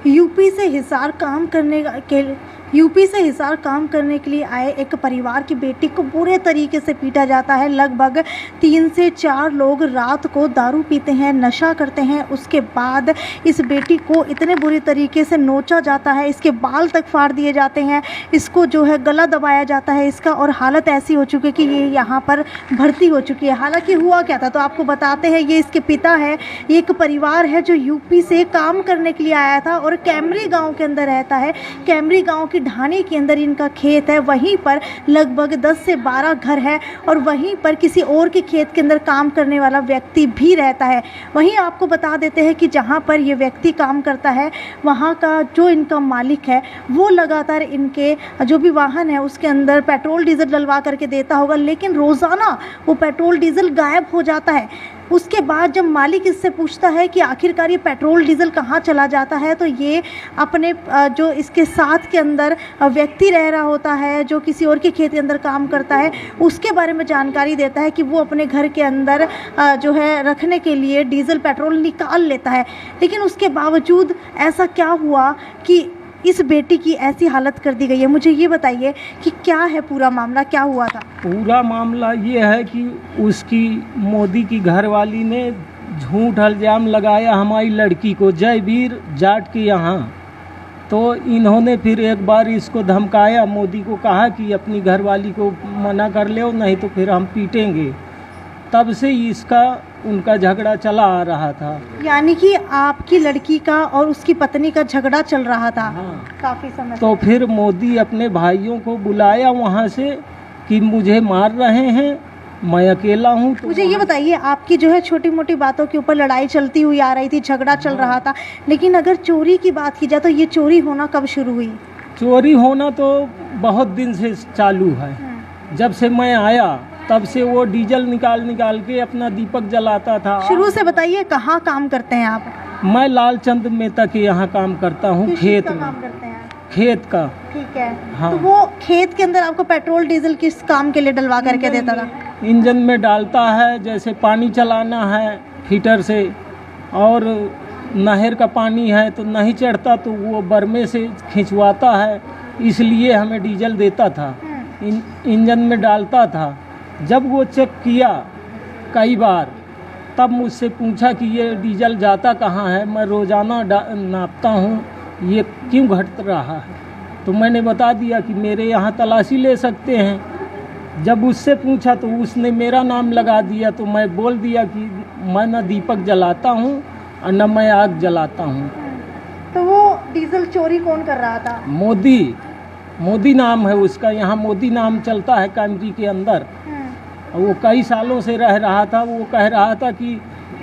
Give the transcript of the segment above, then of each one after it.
UP से हिसार काम करने के लिए आए एक परिवार की बेटी को बुरे तरीके से पीटा जाता है। लगभग 3 से 4 लोग रात को दारू पीते हैं, नशा करते हैं। उसके बाद इस बेटी को इतने बुरे तरीके से नोचा जाता है, इसके बाल तक फाड़ दिए जाते हैं, इसको जो है गला दबाया जाता है इसका, और हालत ऐसी हो चुकी है कि ये यहाँ पर भर्ती हो चुकी है। हालांकि हुआ क्या था तो आपको बताते हैं। ये इसके पिता है, ये एक परिवार है जो यूपी से काम करने के लिए आया था और कैमरी गाँव के अंदर रहता है। कैमरी गाँव की ढाणी के अंदर इनका खेत है, वहीं पर लगभग 10 से 12 घर है और वहीं पर किसी और के खेत के अंदर काम करने वाला व्यक्ति भी रहता है। वहीं आपको बता देते हैं कि जहां पर ये व्यक्ति काम करता है वहां का जो इनका मालिक है वो लगातार इनके जो भी वाहन है उसके अंदर पेट्रोल डीजल डलवा करके देता होगा, लेकिन रोज़ाना वो पेट्रोल डीजल गायब हो जाता है। उसके बाद जब मालिक इससे पूछता है कि आखिरकार ये पेट्रोल डीजल कहाँ चला जाता है, तो ये अपने जो इसके साथ के अंदर व्यक्ति रह रहा होता है जो किसी और के खेत के अंदर काम करता है, उसके बारे में जानकारी देता है कि वो अपने घर के अंदर जो है रखने के लिए डीजल पेट्रोल निकाल लेता है। लेकिन उसके बावजूद ऐसा क्या हुआ कि इस बेटी की ऐसी हालत कर दी गई है? मुझे ये बताइए कि क्या है पूरा मामला, क्या हुआ था? पूरा मामला ये है कि उसकी मोदी की घरवाली ने झूठ इल्ज़ाम लगाया हमारी लड़की को जयवीर जाट के यहाँ। तो इन्होंने फिर एक बार इसको धमकाया, मोदी को कहा कि अपनी घरवाली को मना कर ले नहीं तो फिर हम पीटेंगे। तब से इसका उनका झगड़ा चला आ रहा था। यानी कि आपकी लड़की का और उसकी पत्नी का झगड़ा चल रहा था। हाँ। काफ़ी समय। तो फिर मोदी अपने भाइयों को बुलाया वहाँ से कि मुझे मार रहे हैं, मैं अकेला हूँ। तो मुझे ये बताइए, आपकी जो है छोटी मोटी बातों के ऊपर लड़ाई चलती हुई आ रही थी, झगड़ा चल रहा था, लेकिन अगर चोरी की बात की जाए तो ये चोरी होना कब शुरू हुई? चोरी होना तो बहुत दिन से चालू है। जब से मैं आया तब से वो डीजल निकाल के अपना दीपक जलाता था। शुरू से बताइए, कहाँ काम करते हैं आप? मैं लालचंद मेहता के यहाँ काम करता हूँ, खेत में। काम करते हैं? खेत का। ठीक है। हाँ। तो वो खेत के अंदर आपको पेट्रोल डीजल किस काम के लिए डलवा करके देता था? इंजन में डालता है, जैसे पानी चलाना है फिटर से, और नहर का पानी है तो नहीं चढ़ता तो वो बर्मे से खिंचवाता है, इसलिए हमें डीजल देता था। इंजन में डालता था। जब वो चेक किया कई बार, तब मुझसे पूछा कि ये डीजल जाता कहाँ है, मैं रोज़ाना नापता हूँ, ये क्यों घट रहा है? तो मैंने बता दिया कि मेरे यहाँ तलाशी ले सकते हैं। जब उससे पूछा तो उसने मेरा नाम लगा दिया, तो मैं बोल दिया कि मैं न दीपक जलाता हूँ और न मैं आग जलाता हूँ। तो वो डीजल चोरी कौन कर रहा था? मोदी नाम है उसका, यहाँ मोदी नाम चलता है कैमरी के अंदर। वो कई सालों से रह रहा था। वो कह रहा था कि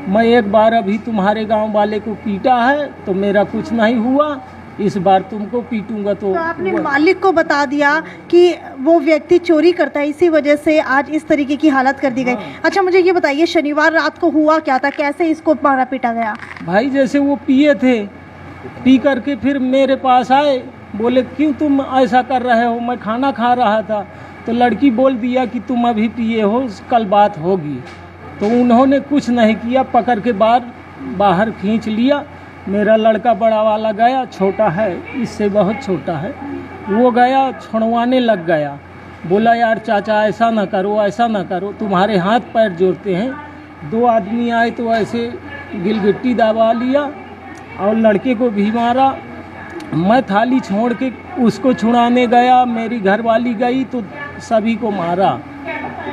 मैं एक बार अभी तुम्हारे गांव वाले को पीटा है तो मेरा कुछ नहीं हुआ, इस बार तुमको पीटूंगा। तो आपने मालिक को बता दिया कि वो व्यक्ति चोरी करता है, इसी वजह से आज इस तरीके की हालत कर दी गई। अच्छा, मुझे ये बताइए, शनिवार रात को हुआ क्या था, कैसे इसको मारा पीटा गया? भाई जैसे वो पिए थे, पी करके फिर मेरे पास आए, बोले क्यों तुम ऐसा कर रहे हो, मैं खाना खा रहा था। तो लड़की बोल दिया कि तुम अभी पिए हो, कल बात होगी। तो उन्होंने कुछ नहीं किया, पकड़ के बाहर खींच लिया। मेरा लड़का बड़ा वाला गया, छोटा है, इससे बहुत छोटा है, वो गया छुड़वाने लग गया। बोला यार चाचा ऐसा ना करो, ऐसा ना करो, तुम्हारे हाथ पैर जोड़ते हैं। 2 आदमी आए तो ऐसे गिलगिट्टी दबा लिया और लड़के को भी मारा। मैं थाली छोड़ के उसको छुड़ाने गया, मेरी घरवाली गई तो सभी को मारा।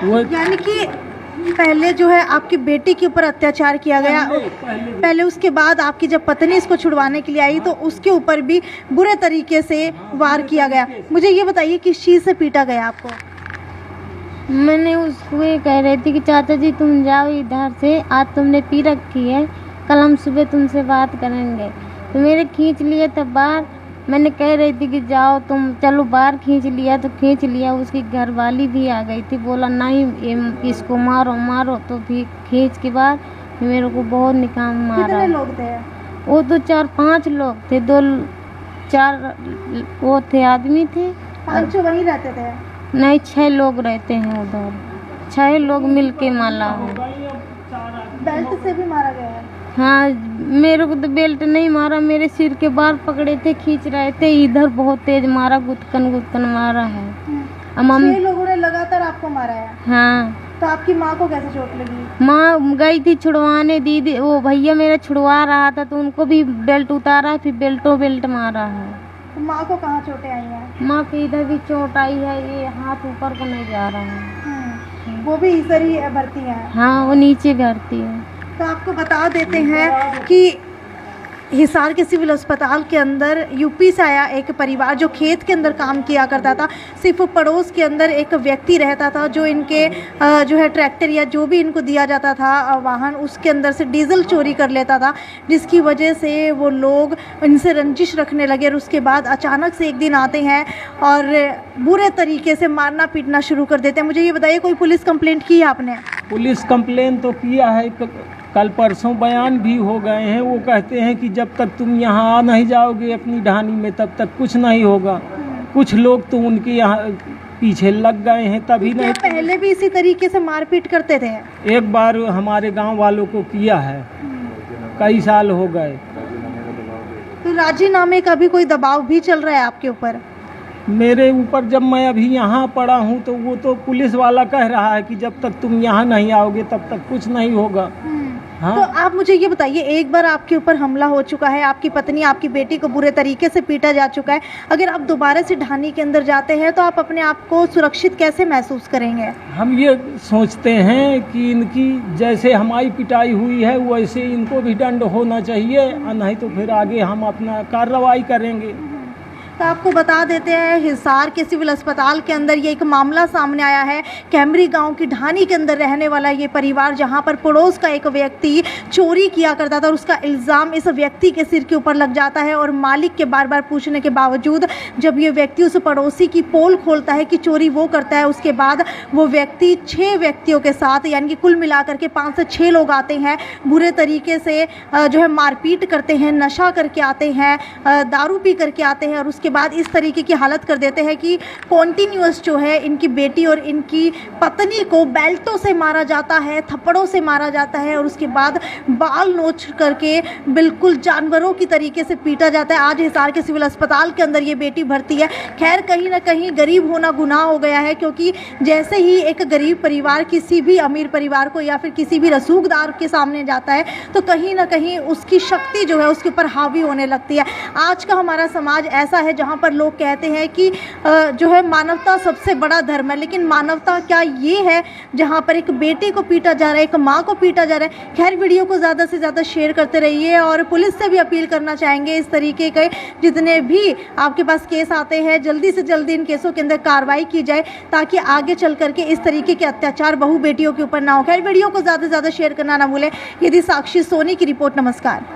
वो यानी कि पहले जो है आपकी बेटी के ऊपर अत्याचार किया गया, पहले उसके बाद आपकी जब पत्नी इसको छुड़वाने के लिए आई तो उसके ऊपर भी बुरे तरीके से वार किया गया। मुझे ये बताइए किस चीज़ से पीटा गया आपको? मैंने उसको ये कह रही थी कि चाचा जी तुम जाओ इधर से, आज तुमने पी रखी है, कल हम सुबह तुमसे बात करेंगे। तो मेरे खींच लिए तब बाहर, मैंने कह रही थी कि जाओ तुम, चलो बाहर खींच लिया तो खींच लिया। उसकी घरवाली भी आ गई थी, बोला नहीं इसको मारो। तो फिर खींच के बाद मेरे को बहुत निकाम मारा। कितने लोग थे? वो तो 4-5 लोग थे, 2-4 वो थे आदमी थे। 5 वहीं रहते थे? नहीं, 6 लोग रहते हैं उधर, 6 लोग मिल के माला है। बेल्ट से भी मारा गया है? हाँ, मेरे को तो बेल्ट नहीं मारा, मेरे सिर के बाल पकड़े थे, खींच रहे थे, इधर बहुत तेज मारा, गुतकन मारा है। अब 6 लोगों ने लगातार आपको मारा है। हाँ, तो आपकी माँ को कैसे चोट लगी? माँ गई थी छुड़वाने, दीदी वो भैया मेरा छुड़वा रहा था तो उनको भी बेल्ट उतारा, फिर बेल्ट मारा है। तो माँ को कहाँ चोटें आई हैं? माँ के इधर भी चोट आई है, ये हाथ ऊपर को नहीं जा रहा है। वो भी इधर ही भर्ती है? हाँ, वो नीचे भर्ती है। तो आपको बता देते हैं कि हिसार के सिविल अस्पताल के अंदर यूपी से आया एक परिवार जो खेत के अंदर काम किया करता था। सिर्फ पड़ोस के अंदर एक व्यक्ति रहता था जो इनके जो है ट्रैक्टर या जो भी इनको दिया जाता था वाहन, उसके अंदर से डीजल चोरी कर लेता था, जिसकी वजह से वो लोग इनसे रंजिश रखने लगे। और उसके बाद अचानक से एक दिन आते हैं और बुरे तरीके से मारना पीटना शुरू कर देते हैं। मुझे ये बताइए, कोई पुलिस कंप्लेंट की है आपने? पुलिस कंप्लेन तो किया है, कल परसों बयान भी हो गए हैं। वो कहते हैं कि जब तक तुम यहाँ आ नहीं जाओगे अपनी ढानी में तब तक कुछ नहीं होगा। कुछ लोग तो उनके यहाँ पीछे लग गए हैं तभी नहीं। पहले भी इसी तरीके से मारपीट करते थे? एक बार हमारे गांव वालों को किया है, कई साल हो गए। तो राजीनामे का भी कोई दबाव भी चल रहा है आपके ऊपर? मेरे ऊपर जब मैं अभी यहाँ पड़ा हूँ तो वो तो पुलिस वाला कह रहा है कि जब तक तुम यहाँ नहीं आओगे तब तक कुछ नहीं होगा। हाँ? तो आप मुझे ये बताइए, एक बार आपके ऊपर हमला हो चुका है, आपकी पत्नी आपकी बेटी को बुरे तरीके से पीटा जा चुका है, अगर आप दोबारा से ढानी के अंदर जाते हैं तो आप अपने आप को सुरक्षित कैसे महसूस करेंगे? हम ये सोचते हैं कि इनकी जैसे हमारी पिटाई हुई है वैसे इनको भी दंड होना चाहिए, नहीं तो फिर आगे हम अपना कार्रवाई करेंगे। तो आपको बता देते हैं, हिसार के सिविल अस्पताल के अंदर ये एक मामला सामने आया है। कैमरी गांव की ढानी के अंदर रहने वाला ये परिवार, जहां पर पड़ोस का एक व्यक्ति चोरी किया करता था और उसका इल्ज़ाम इस व्यक्ति के सिर के ऊपर लग जाता है। और मालिक के बार बार पूछने के बावजूद जब ये व्यक्ति उस पड़ोसी की पोल खोलता है कि चोरी वो करता है, उसके बाद वो व्यक्ति 6 व्यक्तियों के साथ, यानी कि कुल मिलाकर के 5 से 6 लोग आते हैं, बुरे तरीके से जो है मारपीट करते हैं, नशा करके आते हैं, दारू पी करके आते हैं और उसके बाद इस तरीके की हालत कर देते हैं कि कॉन्टिन्यूअस जो है इनकी बेटी और इनकी पत्नी को बेल्टों से मारा जाता है, थप्पड़ों से मारा जाता है और उसके बाद बाल नोच करके बिल्कुल जानवरों की तरीके से पीटा जाता है। आज हिसार के सिविल अस्पताल के अंदर ये बेटी भर्ती है। खैर, कहीं ना कहीं गरीब होना गुनाह हो गया है, क्योंकि जैसे ही एक गरीब परिवार किसी भी अमीर परिवार को या फिर किसी भी रसूखदार के सामने जाता है तो कहीं ना कहीं उसकी शक्ति जो है उसके ऊपर हावी होने लगती है। आज का हमारा समाज ऐसा है जहाँ पर लोग कहते हैं कि जो है मानवता सबसे बड़ा धर्म है, लेकिन मानवता क्या ये है जहाँ पर एक बेटे को पीटा जा रहा है, एक माँ को पीटा जा रहा है। खैर, वीडियो को ज़्यादा से ज़्यादा शेयर करते रहिए और पुलिस से भी अपील करना चाहेंगे इस तरीके के जितने भी आपके पास केस आते हैं जल्दी से जल्दी इन केसों के अंदर कार्रवाई की जाए, ताकि आगे चल करके इस तरीके के अत्याचार बहू बेटियों के ऊपर ना हो। खैर, वीडियो को ज़्यादा से ज़्यादा शेयर करना ना भूलें। यदि साक्षी सोनी की रिपोर्ट। नमस्कार।